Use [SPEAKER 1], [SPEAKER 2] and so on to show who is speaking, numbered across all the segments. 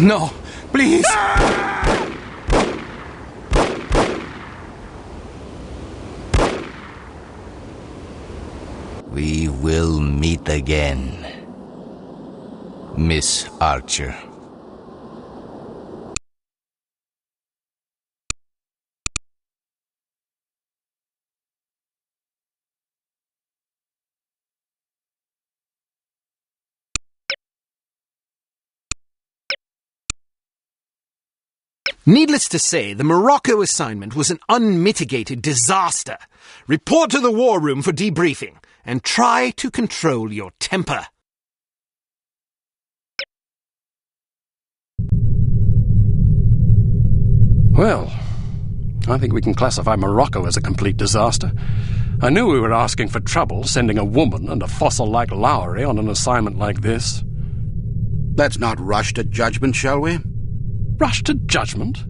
[SPEAKER 1] No, please!
[SPEAKER 2] We will meet again, Miss Archer.
[SPEAKER 3] Needless to say, the Morocco assignment was an unmitigated disaster. Report to the war room for debriefing, and try to control your temper.
[SPEAKER 4] Well, I think we can classify Morocco as a complete disaster. I knew we were asking for trouble, sending a woman and a fossil like Lowry on an assignment like this.
[SPEAKER 5] Let's not rush to judgment, shall we?
[SPEAKER 4] Rush to judgment?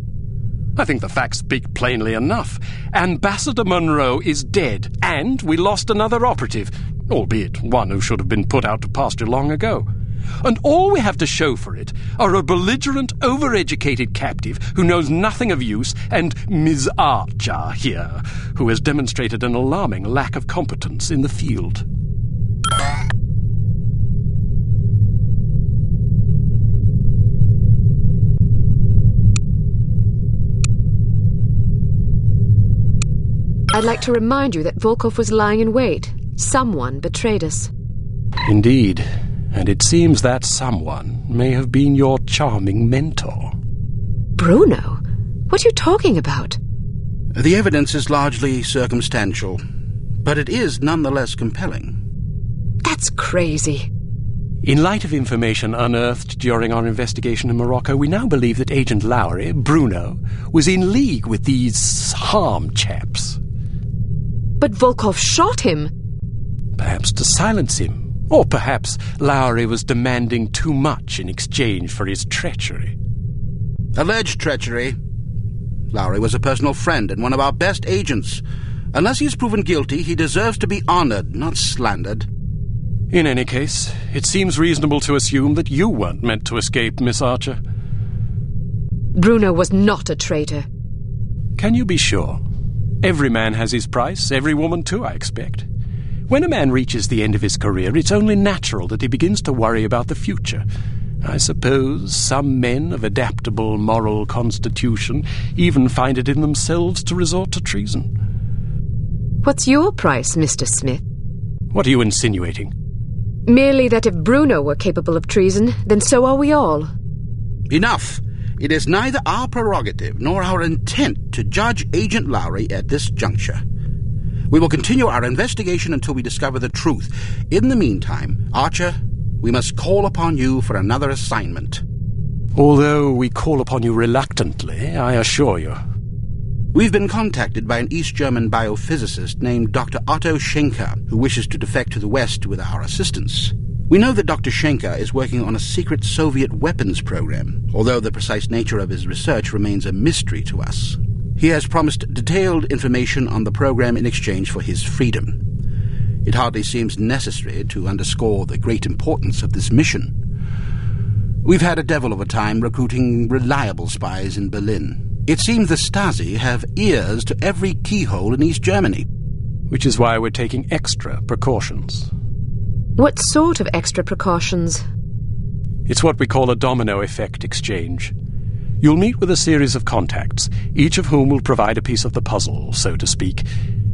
[SPEAKER 4] I think the facts speak plainly enough. Ambassador Monroe is dead, and we lost another operative, albeit one who should have been put out to pasture long ago. And all we have to show for it are a belligerent, overeducated captive who knows nothing of use, and Ms. Archer here, who has demonstrated an alarming lack of competence in the field.
[SPEAKER 6] I'd like to remind you that Volkov was lying in wait. Someone betrayed us.
[SPEAKER 4] Indeed, and it seems that someone may have been your charming mentor.
[SPEAKER 6] Bruno? What are you talking about?
[SPEAKER 5] The evidence is largely circumstantial, but it is nonetheless compelling.
[SPEAKER 6] That's crazy.
[SPEAKER 4] In light of information unearthed during our investigation in Morocco, we now believe that Agent Lowry, Bruno, was in league with these harm chaps.
[SPEAKER 6] But Volkov shot him.
[SPEAKER 4] Perhaps to silence him. Or perhaps Lowry was demanding too much in exchange for his treachery.
[SPEAKER 5] Alleged treachery. Lowry was a personal friend and one of our best agents. Unless he is proven guilty, he deserves to be honored, not slandered.
[SPEAKER 4] In any case, it seems reasonable to assume that you weren't meant to escape, Miss Archer.
[SPEAKER 6] Bruno was not a traitor.
[SPEAKER 4] Can you be sure? Every man has his price, every woman too, I expect. When a man reaches the end of his career, it's only natural that he begins to worry about the future. I suppose some men of adaptable moral constitution even find it in themselves to resort to treason.
[SPEAKER 6] What's your price, Mr. Smith?
[SPEAKER 4] What are you insinuating?
[SPEAKER 6] Merely that if Bruno were capable of treason, then so are we all.
[SPEAKER 5] Enough! It is neither our prerogative nor our intent to judge Agent Lowry at this juncture. We will continue our investigation until we discover the truth. In the meantime, Archer, we must call upon you for another assignment.
[SPEAKER 4] Although we call upon you reluctantly, I assure you.
[SPEAKER 5] We've been contacted by an East German biophysicist named Dr. Otto Schenker, who wishes to defect to the West with our assistance. We know that Dr. Schenker is working on a secret Soviet weapons program, although the precise nature of his research remains a mystery to us. He has promised detailed information on the program in exchange for his freedom. It hardly seems necessary to underscore the great importance of this mission. We've had a devil of a time recruiting reliable spies in Berlin. It seems the Stasi have ears to every keyhole in East Germany.
[SPEAKER 4] Which is why we're taking extra precautions.
[SPEAKER 6] What sort of extra precautions?
[SPEAKER 4] It's what we call a domino effect exchange. You'll meet with a series of contacts, each of whom will provide a piece of the puzzle, so to speak.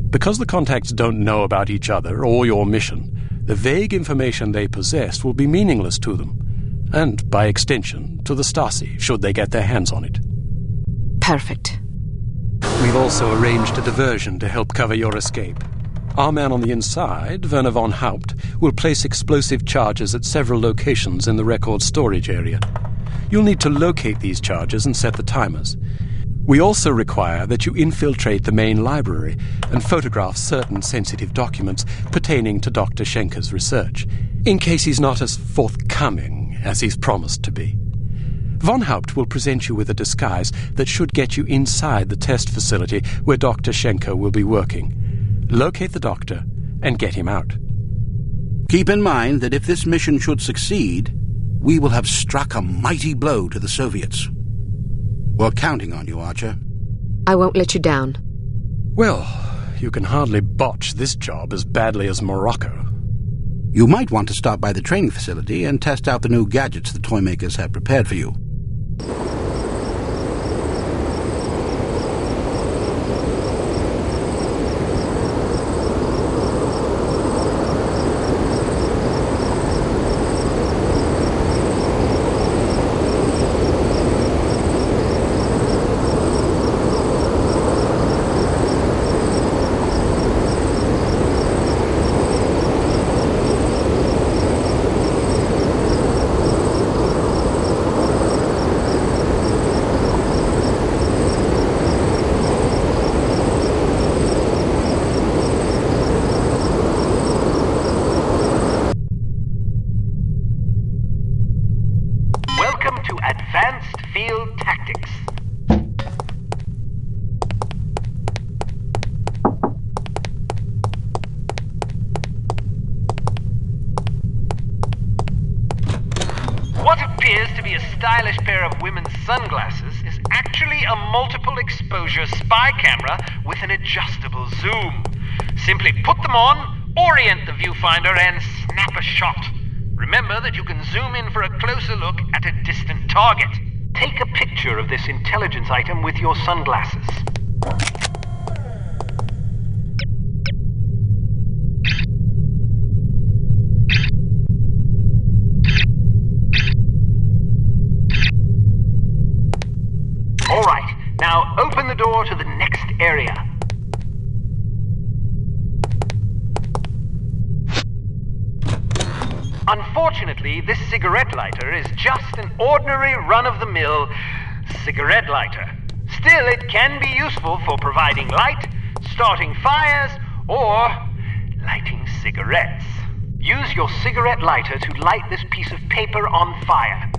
[SPEAKER 4] Because the contacts don't know about each other or your mission, the vague information they possess will be meaningless to them, and, by extension, to the Stasi, should they get their hands on it.
[SPEAKER 6] Perfect.
[SPEAKER 4] We've also arranged a diversion to help cover your escape. Our man on the inside, Werner von Haupt, will place explosive charges at several locations in the record storage area. You'll need to locate these charges and set the timers. We also require that you infiltrate the main library and photograph certain sensitive documents pertaining to Dr. Schenker's research, in case he's not as forthcoming as he's promised to be. Von Haupt will present you with a disguise that should get you inside the test facility where Dr. Schenker will be working. Locate the doctor and get him out.
[SPEAKER 5] Keep in mind that if this mission should succeed, we will have struck a mighty blow to the Soviets. We're counting on you, Archer.
[SPEAKER 6] I won't let you down.
[SPEAKER 4] Well, you can hardly botch this job as badly as Morocco.
[SPEAKER 5] You might want to stop by the training facility and test out the new gadgets the toy makers have prepared for you.
[SPEAKER 1] Advanced Field Tactics. What appears to be a stylish pair of women's sunglasses is actually a multiple exposure spy camera with an adjustable zoom. Simply put them on, orient the viewfinder, and snap a shot. Remember that you can zoom in for a closer look at a distant target. Take a picture of this intelligence item with your sunglasses. All right, now open the door to the next area. Unfortunately, this cigarette lighter is just an ordinary run-of-the-mill cigarette lighter. Still, it can be useful for providing light, starting fires, or lighting cigarettes. Use your cigarette lighter to light this piece of paper on fire.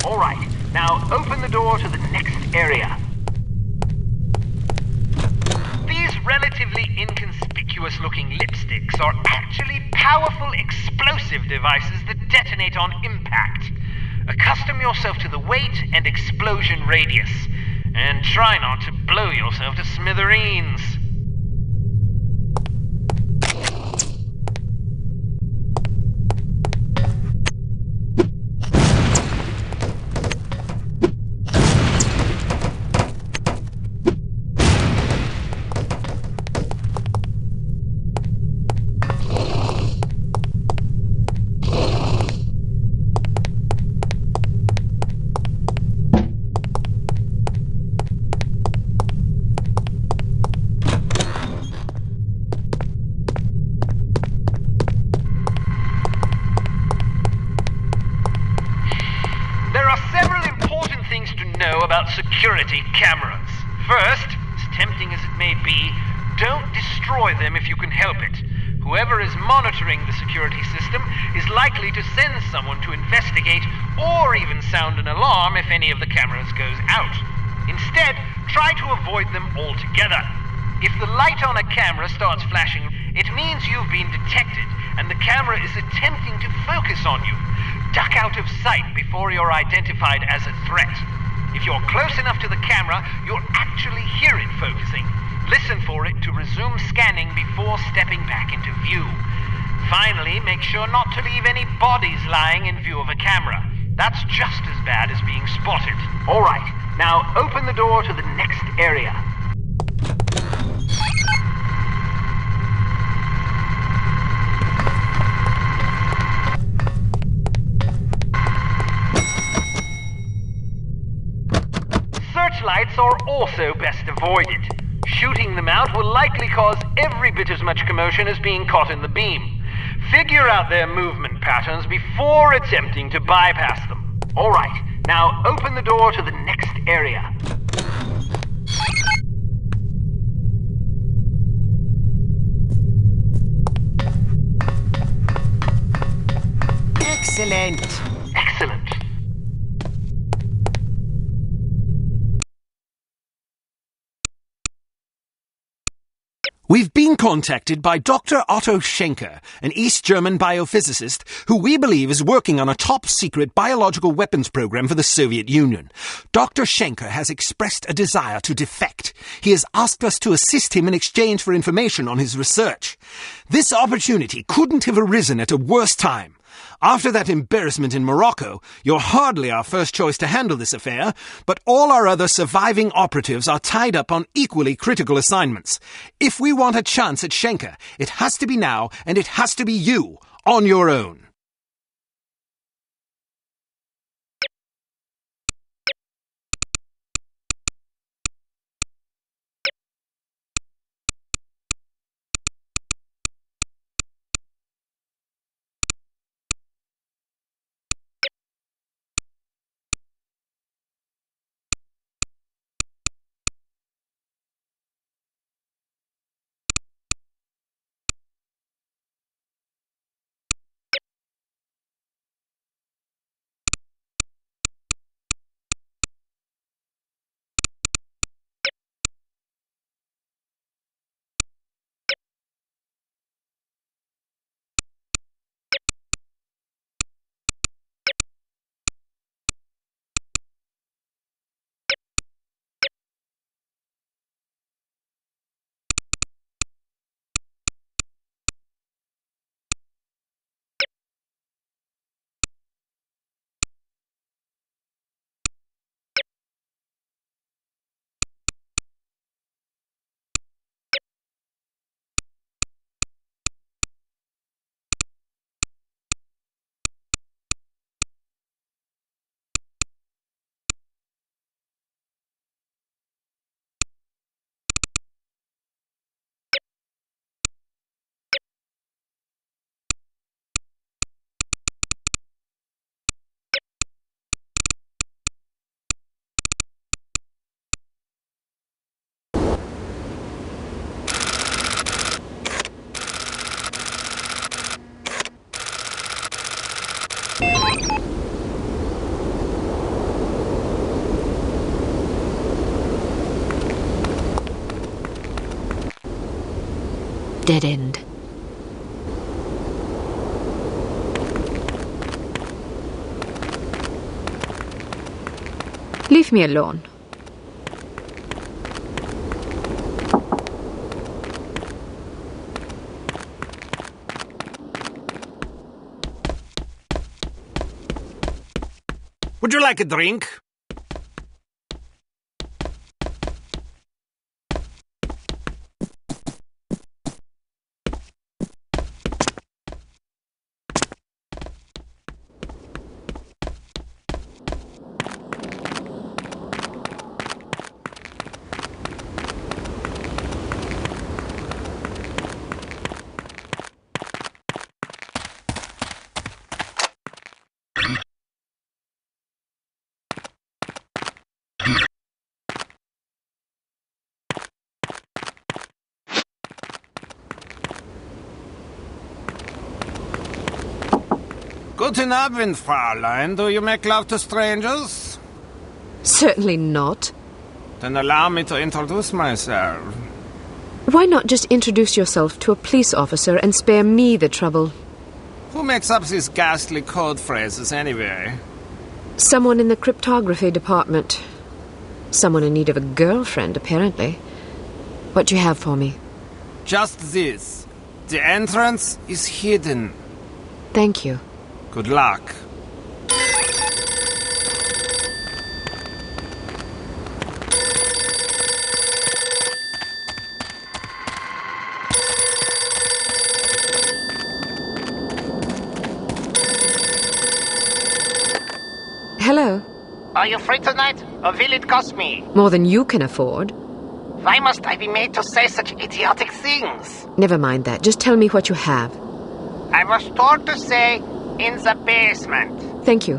[SPEAKER 1] All right, now open the door to the next area. These relatively inconspicuous-looking lipsticks are actually powerful explosive devices that detonate on impact. Accustom yourself to the weight and explosion radius, and try not to blow yourself to smithereens. About security cameras. First, as tempting as it may be, don't destroy them if you can help it. Whoever is monitoring the security system is likely to send someone to investigate or even sound an alarm if any of the cameras goes out. Instead, try to avoid them altogether. If the light on a camera starts flashing, it means you've been detected and the camera is attempting to focus on you. Duck out of sight before you're identified as a threat. If you're close enough to the camera, you'll actually hear it focusing. Listen for it to resume scanning before stepping back into view. Finally, make sure not to leave any bodies lying in view of a camera. That's just as bad as being spotted. All right, now open the door to the next area. Searchlights are also best avoided. Shooting them out will likely cause every bit as much commotion as being caught in the beam. Figure out their movement patterns before attempting to bypass them. All right, now open the door to the next area.
[SPEAKER 2] Excellent.
[SPEAKER 1] Excellent.
[SPEAKER 3] We've been contacted by Dr. Otto Schenker, an East German biophysicist who we believe is working on a top-secret biological weapons program for the Soviet Union. Dr. Schenker has expressed a desire to defect. He has asked us to assist him in exchange for information on his research. This opportunity couldn't have arisen at a worse time. After that embarrassment in Morocco, you're hardly our first choice to handle this affair, but all our other surviving operatives are tied up on equally critical assignments. If we want a chance at Schenker, it has to be now, and it has to be you, on your own.
[SPEAKER 6] Dead end. Leave me alone.
[SPEAKER 3] Would you like a drink? Guten Abend, Fräulein. Do you make love to strangers?
[SPEAKER 6] Certainly not.
[SPEAKER 3] Then allow me to introduce myself.
[SPEAKER 6] Why not just introduce yourself to a police officer and spare me the trouble?
[SPEAKER 3] Who makes up these ghastly code phrases anyway?
[SPEAKER 6] Someone in the cryptography department. Someone in need of a girlfriend, apparently. What do you have for me?
[SPEAKER 3] Just this. The entrance is hidden.
[SPEAKER 6] Thank you.
[SPEAKER 3] Good luck.
[SPEAKER 6] Hello.
[SPEAKER 7] Are you free tonight, or will it cost me?
[SPEAKER 6] More than you can afford.
[SPEAKER 7] Why must I be made to say such idiotic things?
[SPEAKER 6] Never mind that. Just tell me what you have.
[SPEAKER 7] I was told to say, in the basement.
[SPEAKER 6] Thank you.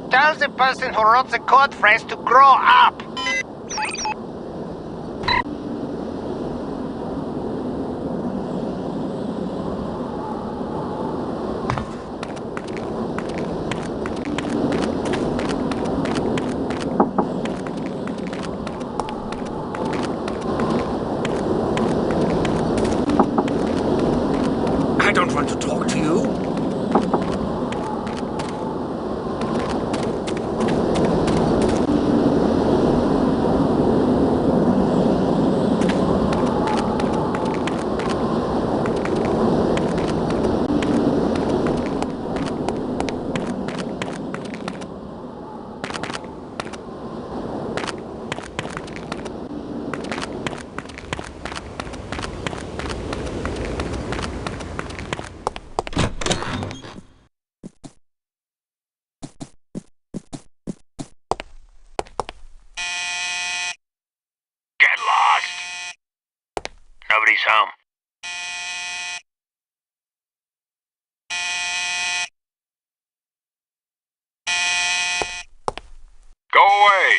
[SPEAKER 7] Tell the person who wrote the code phrase to grow up.
[SPEAKER 1] police home. Go away!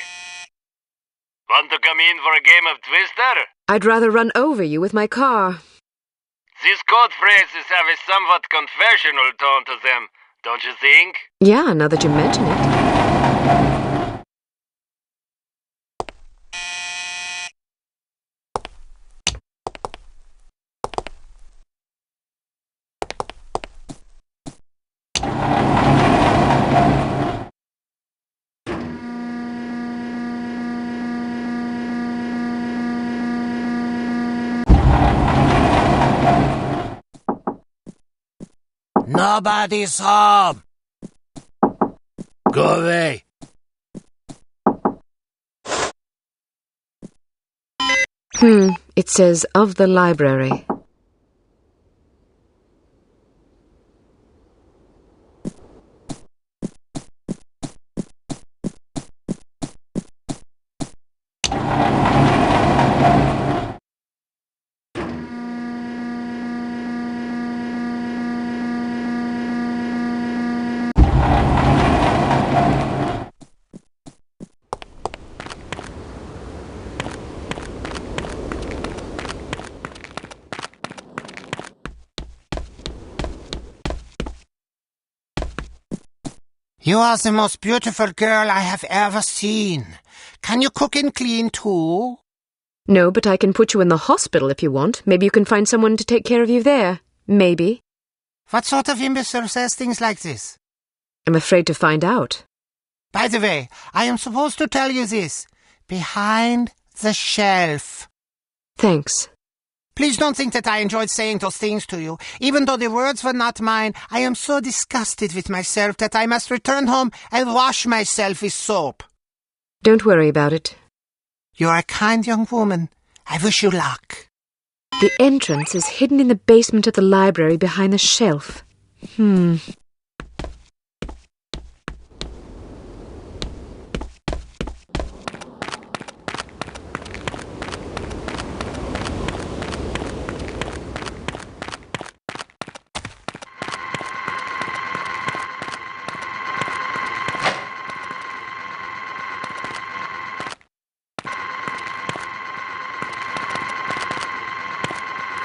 [SPEAKER 1] Want to come in for a game of Twister?
[SPEAKER 6] I'd rather run over you with my car.
[SPEAKER 1] These code phrases have a somewhat confessional tone to them, don't you think?
[SPEAKER 6] Yeah, now that you mention it.
[SPEAKER 2] Nobody's home. Go away.
[SPEAKER 6] It says of the library.
[SPEAKER 2] You are the most beautiful girl I have ever seen. Can you cook and clean too?
[SPEAKER 6] No, but I can put you in the hospital if you want. Maybe you can find someone to take care of you there. Maybe.
[SPEAKER 2] What sort of imbecile says things like this?
[SPEAKER 6] I'm afraid to find out.
[SPEAKER 2] By the way, I am supposed to tell you this. Behind the shelf.
[SPEAKER 6] Thanks.
[SPEAKER 2] Please don't think that I enjoyed saying those things to you. Even though the words were not mine, I am so disgusted with myself that I must return home and wash myself with soap.
[SPEAKER 6] Don't worry about it.
[SPEAKER 2] You are a kind young woman. I wish you luck.
[SPEAKER 6] The entrance is hidden in the basement of the library behind the shelf.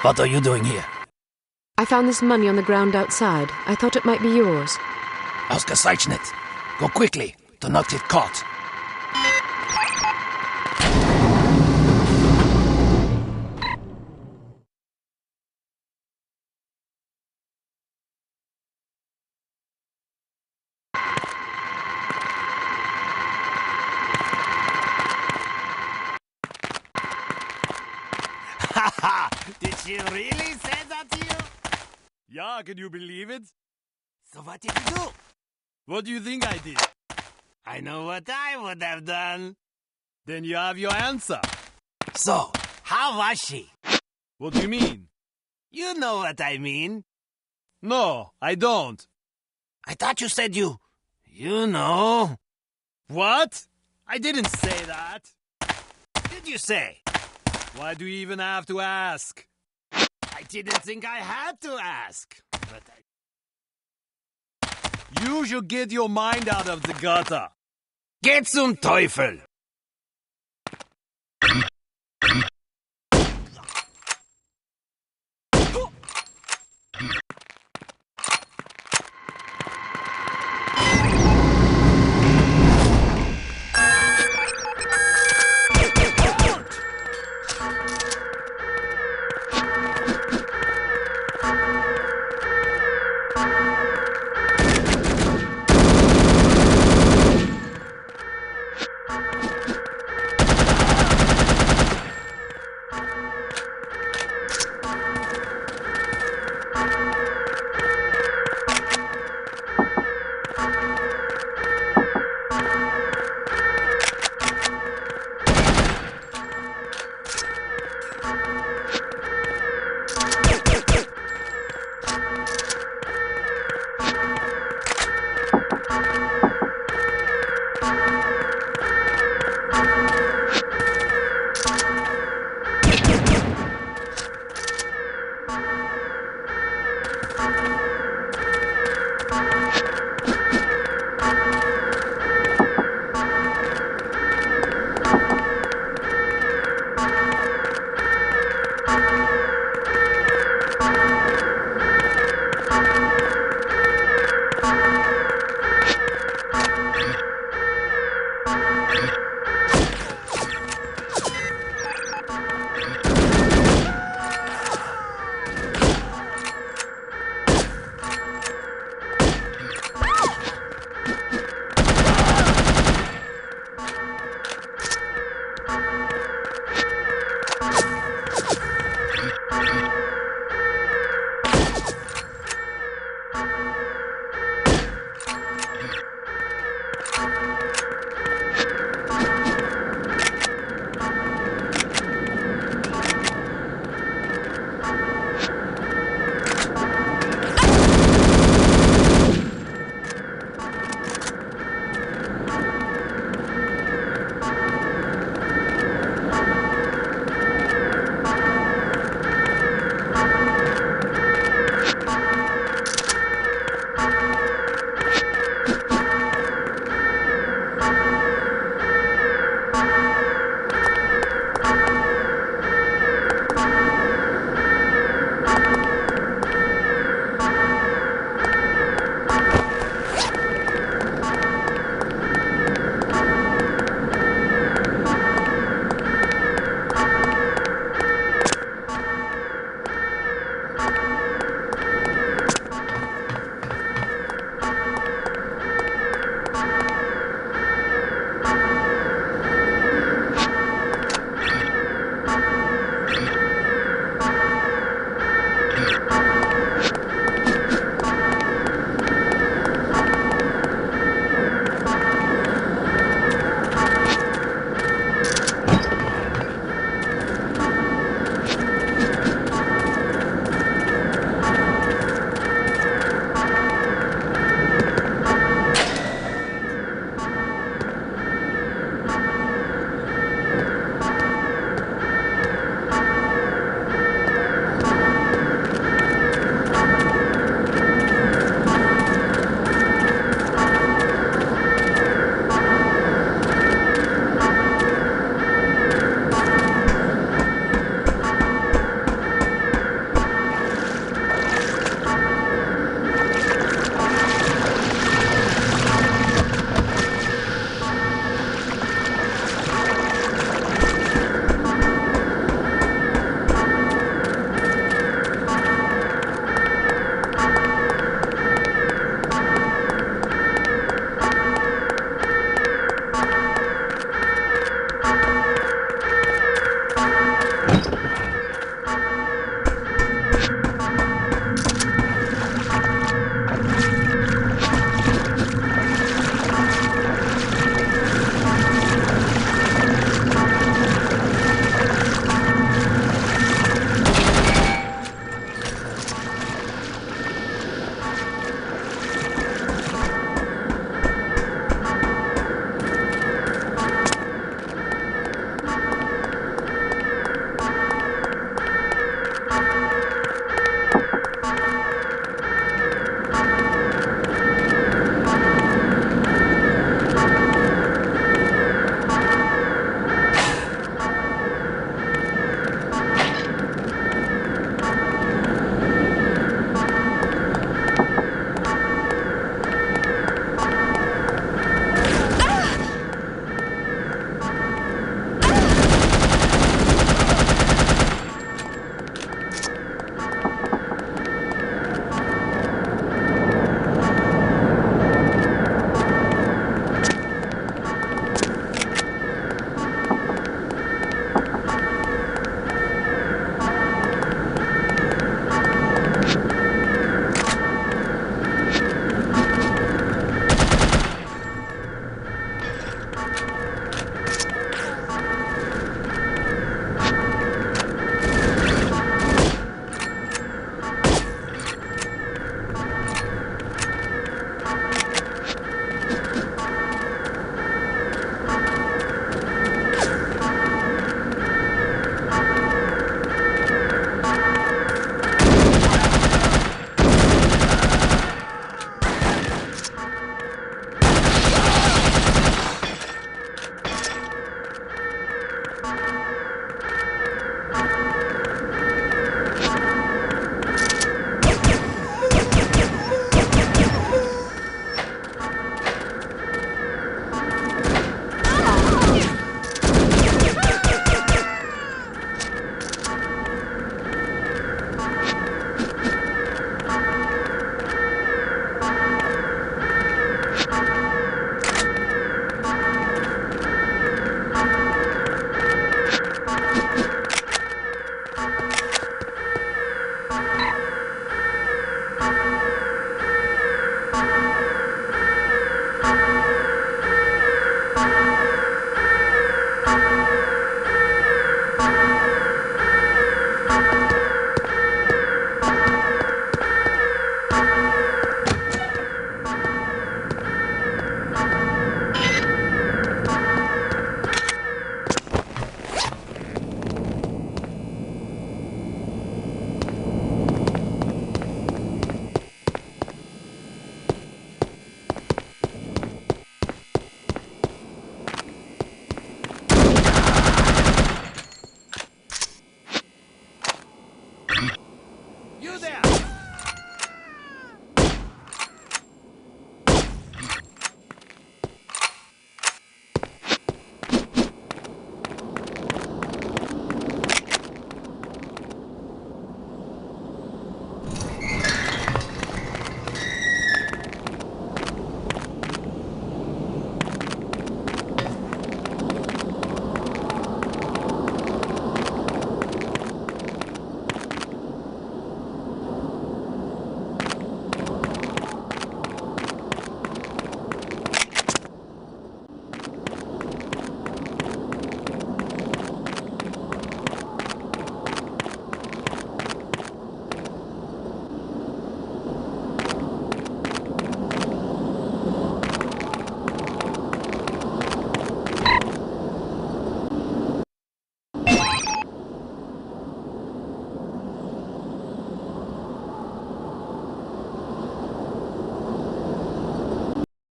[SPEAKER 2] What are you doing here?
[SPEAKER 6] I found this money on the ground outside. I thought it might be yours.
[SPEAKER 2] Ausgezeichnet. Go quickly. Do not get caught. Did she really say that to you?
[SPEAKER 8] Yeah, can you believe it?
[SPEAKER 2] So what did you do?
[SPEAKER 8] What do you think I did?
[SPEAKER 2] I know what I would have done.
[SPEAKER 8] Then you have your answer.
[SPEAKER 2] So, how was she?
[SPEAKER 8] What do you mean?
[SPEAKER 2] You know what I mean.
[SPEAKER 8] No, I don't.
[SPEAKER 2] I thought you said you know.
[SPEAKER 8] What? I didn't say that.
[SPEAKER 2] Did you say?
[SPEAKER 8] Why do you even have to ask?
[SPEAKER 2] I didn't think I had to ask. But
[SPEAKER 8] You should get your mind out of the gutter.
[SPEAKER 2] Geh zum Teufel!